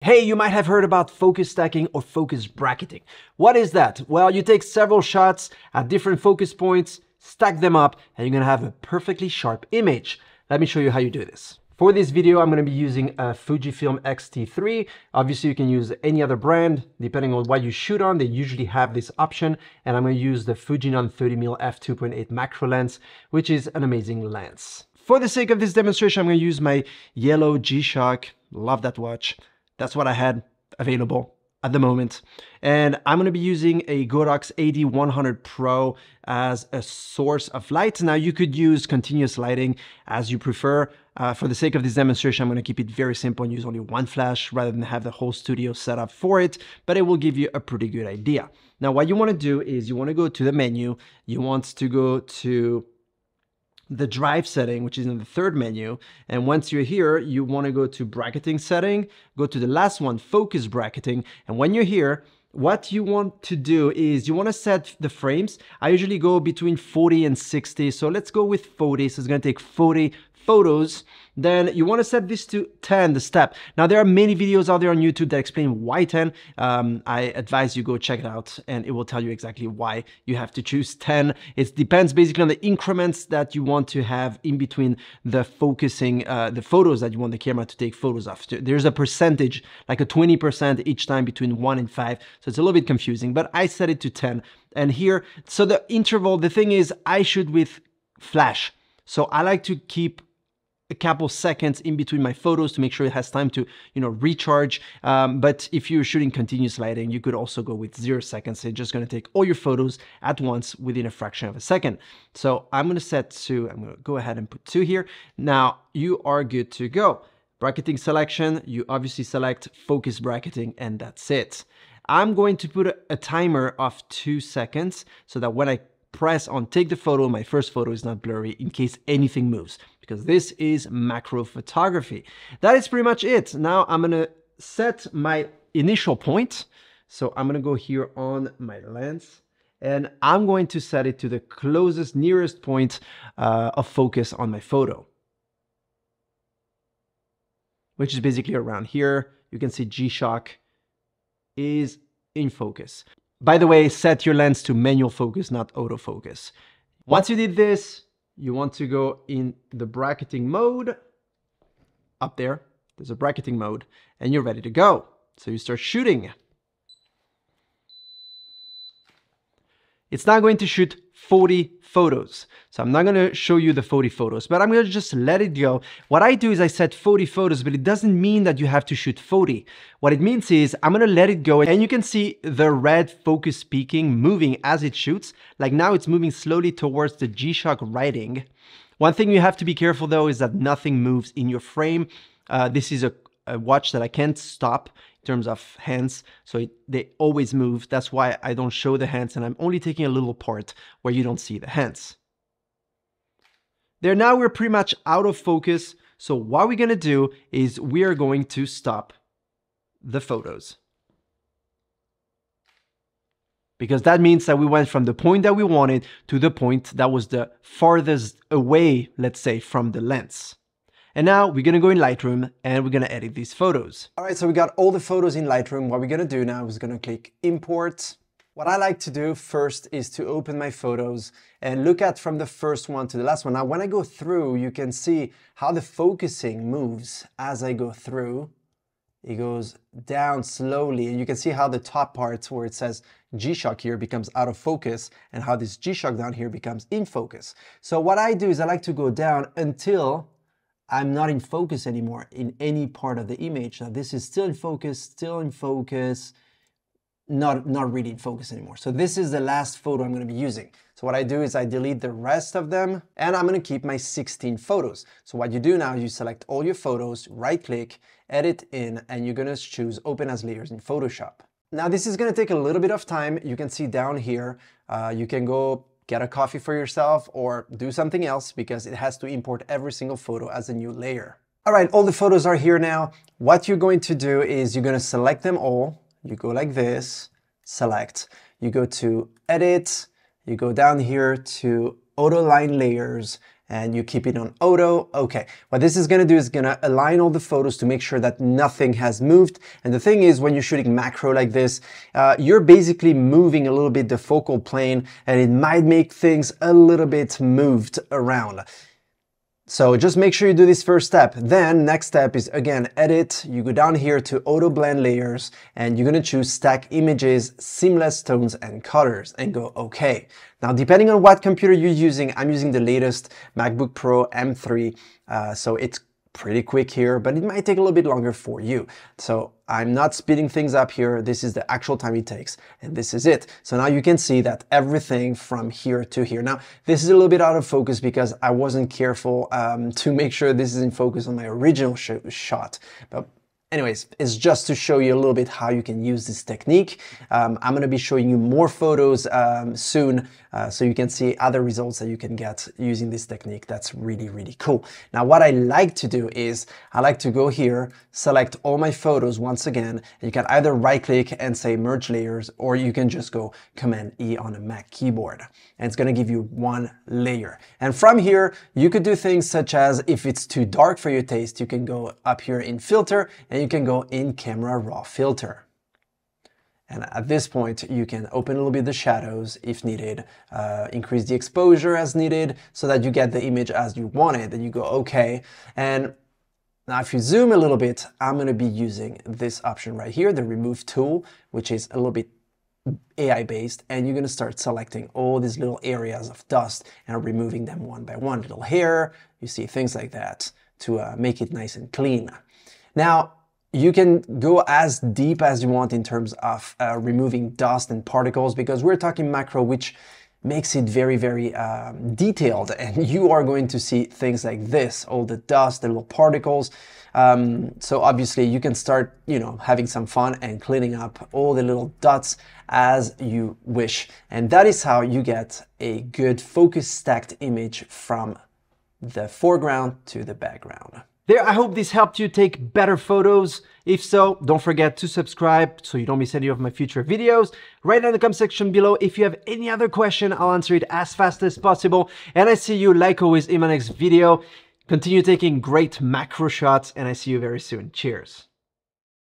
Hey, you might have heard about focus stacking or focus bracketing. What is that? Well, you take several shots at different focus points, stack them up, and you're gonna have a perfectly sharp image. Let me show you how you do this. For this video, I'm gonna be using a Fujifilm X-T3. Obviously, you can use any other brand, depending on what you shoot on. They usually have this option, and I'm gonna use the Fujinon 30mm f2.8 macro lens, which is an amazing lens. For the sake of this demonstration, I'm gonna use my yellow G-Shock. Love that watch. That's what I had available at the moment. And I'm gonna be using a Godox AD100 Pro as a source of light. Now you could use continuous lighting as you prefer. For the sake of this demonstration, I'm gonna keep it very simple and use only one flash rather than have the whole studio set up for it, but it will give you a pretty good idea. Now what you wanna do is you wanna go to the menu, you want to go to the drive setting, which is in the third menu. And once you're here, you want to go to bracketing setting, go to the last one, focus bracketing. And when you're here, what you want to do is you want to set the frames. I usually go between 40 and 60. So let's go with 40. So it's going to take 40 photos. Then you want to set this to 10, the step. Now there are many videos out there on YouTube that explain why 10. I advise you go check it out and it will tell you exactly why you have to choose 10. It depends basically on the increments that you want to have in between the focusing, the photos that you want the camera to take photos of. There's a percentage, like a 20% each time between 1 and 5. So it's a little bit confusing, but I set it to 10. And here, so the interval, the thing is I shoot with flash. So I like to keep a couple seconds in between my photos to make sure it has time to, recharge. But if you're shooting continuous lighting, you could also go with 0 seconds. It's just gonna take all your photos at once within a fraction of a second. So I'm gonna set to, I'm gonna go ahead and put 2 here. Now you are good to go. Bracketing selection, you obviously select focus bracketing and that's it. I'm going to put a timer of 2 seconds so that when I press on take the photo, my first photo is not blurry in case anything moves, because this is macro photography. That is pretty much it. Now I'm gonna set my initial point. So I'm gonna go here on my lens and I'm going to set it to the closest, nearest point of focus on my photo, which is basically around here. You can see G-Shock is in focus. By the way, set your lens to manual focus, not autofocus. Once you did this, you want to go in the bracketing mode. Up there, there's a bracketing mode, and you're ready to go. So you start shooting. It's now going to shoot 40 photos. So I'm not gonna show you the 40 photos, but I'm gonna just let it go. What I do is I set 40 photos, but it doesn't mean that you have to shoot 40. What it means is I'm gonna let it go and you can see the red focus peaking moving as it shoots. Like now it's moving slowly towards the G-Shock writing. One thing you have to be careful though is that nothing moves in your frame. This is a watch that I can't stop in terms of hands, so they always move. That's why I don't show the hands and I'm only taking a little part where you don't see the hands. There, now we're pretty much out of focus. So what we're gonna do is we are going to stop the photos, because that means that we went from the point that we wanted to the point that was the farthest away, let's say, from the lens. And now we're gonna go in Lightroom and we're gonna edit these photos. All right, so we got all the photos in Lightroom. What we're gonna do now is gonna click Import. What I like to do first is to open my photos and look at from the first one to the last one. Now, when I go through, you can see how the focusing moves as I go through. It goes down slowly, and you can see how the top part where it says G-Shock here becomes out of focus and how this G-Shock down here becomes in focus. So what I do is I like to go down until I'm not in focus anymore in any part of the image. Now this is still in focus, not really in focus anymore. So this is the last photo I'm gonna be using. So what I do is I delete the rest of them and I'm gonna keep my 16 photos. So what you do now is you select all your photos, right click, edit in, and you're gonna choose open as layers in Photoshop. Now this is gonna take a little bit of time. You can see down here, you can go get a coffee for yourself or do something else because it has to import every single photo as a new layer. All right, all the photos are here now. What you're going to do is you're gonna select them all. You go like this, select. You go to edit, you go down here to auto line layers, and you keep it on auto. Okay, what this is gonna do is gonna align all the photos to make sure that nothing has moved. And the thing is, when you're shooting macro like this, you're basically moving a little bit the focal plane, and it might make things a little bit moved around. So just make sure you do this first step. Then next step is, again, edit. You go down here to auto blend layers, and you're gonna choose stack images, seamless tones and colors, and go okay. Now, depending on what computer you're using, I'm using the latest MacBook Pro M3, so it's pretty quick here, but it might take a little bit longer for you. So I'm not speeding things up here. This is the actual time it takes, and this is it. So now you can see that everything from here to here. Now, this is a little bit out of focus because I wasn't careful to make sure this is in focus on my original shot. But anyways, it's just to show you a little bit how you can use this technique. I'm going to be showing you more photos soon, so you can see other results that you can get using this technique. That's really, really cool. Now, what I like to do is I like to go here, select all my photos once again, and you can either right click and say merge layers, or you can just go Command E on a Mac keyboard, and it's going to give you one layer. And from here, you could do things such as, if it's too dark for your taste, you can go up here in filter, and you can go in camera raw filter. And at this point, you can open a little bit the shadows if needed, increase the exposure as needed so that you get the image as you want it. Then you go okay. And now if you zoom a little bit, I'm going to be using this option right here, the remove tool, which is a little bit AI based, and you're going to start selecting all these little areas of dust and removing them one by one. Little hair, you see things like that to make it nice and clean. Now, you can go as deep as you want in terms of removing dust and particles, because we're talking macro, which makes it very, very detailed, and you are going to see things like this, all the dust, the little particles. So obviously you can start, having some fun and cleaning up all the little dots as you wish. And that is how you get a good focus stacked image from the foreground to the background. There, I hope this helped you take better photos. If so, don't forget to subscribe so you don't miss any of my future videos. Write in the comment section below if you have any other question. I'll answer it as fast as possible. And I see you, like always, in my next video. Continue taking great macro shots, and I see you very soon. Cheers.